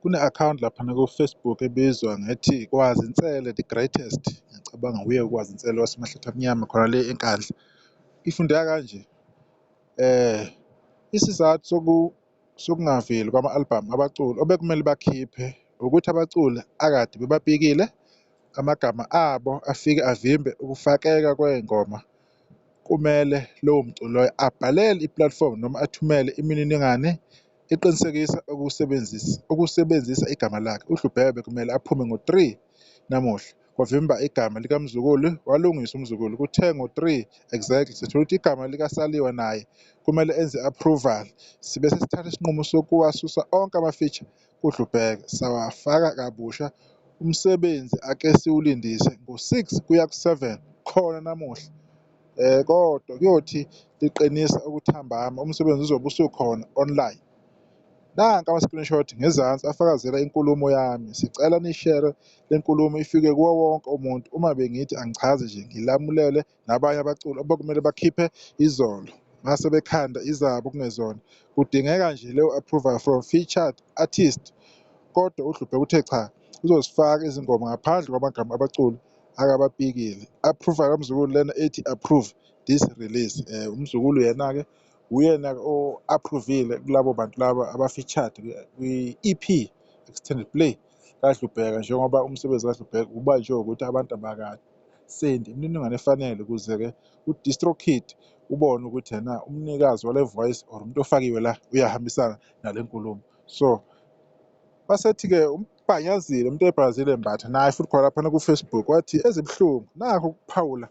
kune-account laphana ku-Facebook ebizwa ngethi Kwazinsele the Greatest. Ngiyacabanga uye Kwazinsele wasemahlethwa amnyama khona le enkandla. Ifundeka kanje, isizathu sokungaveli kwama-albhamu abaculi obekumele bakhiphe ukuthi abaculi akade bebapikile amagama abo afike avimbe ukufakeka kwey'ngoma. Kumele lowo mculi loyo abhalele i-platform noma athumele imininingwane eqinisekisa ukusebenzisa igama lakhe. uHlubheke bekumele aphume ngo-3 namuhla, kwavimba igama likaMzukulu, walungisa uMzukulu kuthe ngo-3 exactly sithola ukuthi igama likaSaliwa naye kumele enze approval, sibe sesithatha isinqumo sokuwasusa onke ama-feature kuHlubheke sawafaka kabusha. Umsebenzi ake siwulindise ngo-6 kuya ku-7 khona namuhla. Kodwa kuyothi liqinisa ukuthambama, umsebenzi uzobe usukhona online. Nanka ama-screenshot ngezansi afakazela inkulumo yami. Sicela nishere le nkulumo ifike kuwo wonke umuntu. Uma bengithi angichaze nje ngilamulele nabanye abaculi obekumele bakhiphe izolo mase bekhanda izabo kungezona. Kudingeka nje leyo approval from featured artist. Kodwa uHlubheke uthe cha, uzozifaka izingoma ngaphandle kwamagama abaculi akabapikile. Approval kaMzukulu lena ethi approve this release. uMzukulu yena-ke uyena-ke o-approvile kulabo bantu laba aba-featured kwi-EP extended play kaHlubheke, njengoba umsebenzi kaHlubheke ubanjwe ukuthi abantu abakasendi imininingwane efanele ukuze-ke uDistroKid ubone ukuthi yena umnikazi wale voice or umuntu ofakiwe la uyahambisana nale nkulumo. So basethi-ke uMbhanyazile, umuntu eBrazil embatha naye futhi khona laphana ku-Facebook wathi ezibuhlungu nakho ukuphawula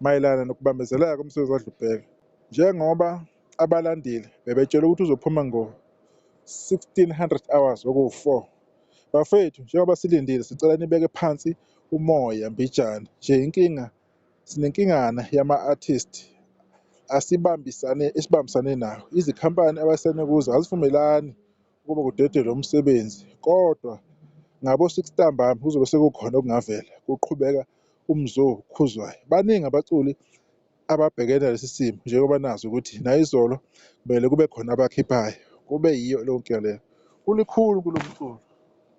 mayelana nokubambezeleka komsebenzi kaHlubheke. Njengoba abalandeli bebetshela ukuthi uzophuma ngo-1600 hours oku-4. Bafethu, njengoba silindile sicela nibeke phansi umoya mbijana. Nje sinenkingana yama-artist esibambisane nawo. Izikhampani abasene kuzo azivumelani ukuba kudedelwe umsebenzi, kodwa ngabo-6 ntambama kuzobe sekukhona okungavela, kuqhubeka umzo Khuzwayo. Baningi abaculi ababhekene nalesi simo, njengoba nazi ukuthi nayizolo kumele kube khona abakhiphayo, kube yiyo leyo nkinga leyo. Kulikhulu kulo mculo,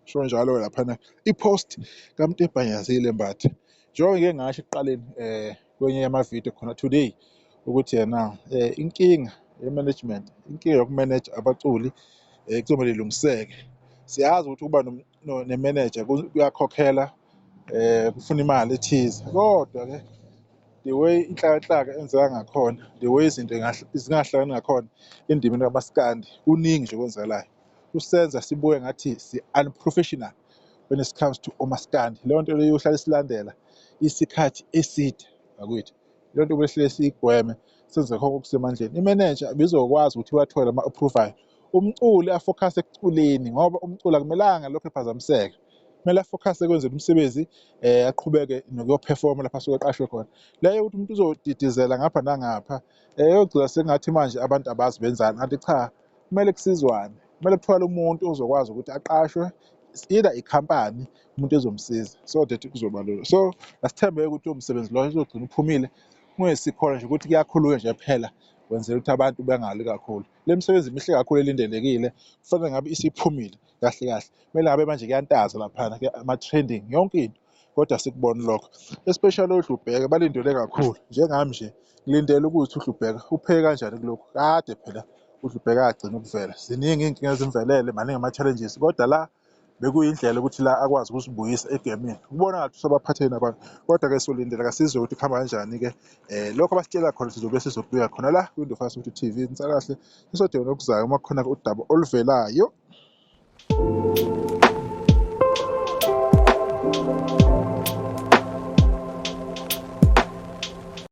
sho njalo laphana i-post kaMtebhanyazile embatha. Njengoba ngike ngasho ekuqaleni kwenye yamavidiyo khona today ukuthi yena inkinga ye-management, inkinga yokumanage abaculi kuzomele ilungiseke. Siyazi ukuthi ukuba ne-manager kuyakhokhela, kufuna imali ethize, kodwa-ke the way inhlaka enzeka ngakhona, the way izinto zingahlakani ngakhona endimeni kaMaskandi, kuningi nje okwenzakalayo. Kusenza sibuke ngathi si-unprofessional when it comes to omaskandi. Leyo nto leyo yohlala isilandela isikhathi eside ngakwethu. Leyo nto kumele sihlale siyigweme, senze konke okusemandleni. Imanager bizokwazi ukuthi iwathole ama-approval, umculi afocus ekuculeni ngoba umculi akumelanga lokho ephazamiseke. Kumele afocus ekwenzeni umsebenzi, aqhubeke nokuyophefoma lapha asuke eqashwe khona. Leyo ukuthi umuntu uzodidizela ngapha nangapha, yogcina sengathi manje abantu abazi benzani. Kanti cha, kumele kusizwane, kumele kuthwale umuntu ozokwazi ukuthi aqashwe, either ikhampani, umuntu ezomsiza, so that kuzoba lula. So asithembeke ukuthi umsebenzi loyo uzogcina uphumile, kungesikhona nje ukuthi kuyakhulunywa nje phela wenzela ukuthi abantu bengali kakhulu. Le misebenzi mihle kakhulu elindelekile, kufanele ngabe isiphumile kahle kahle. Kumele ngabe manje kuyantaza laphana ama-trending yonke into, kodwa sikubona lokho. Especially uHlubheke balindele kakhulu, njengami nje ngilindele ukuthi uHlubheke upheke kanjani kulokhu. Kade phela uHlubheke agcina ukuvela. Ziningi iy'nkinga ezimvelele, maningi ama-challenges, kodwa la bekuyindlela ukuthi la akwazi ukusibuyisa egemini. Kubona ngathi usabaphatheni abantu, kodwa-ke solindela kasizwe ukuthi kuhamba kanjani-ke. Lokho abasitshela khona sizobe sizobika khona la kwi-Indaba Futhi TV. Insakahle isodinga okuzayo uma kukhona udaba oluvelayo.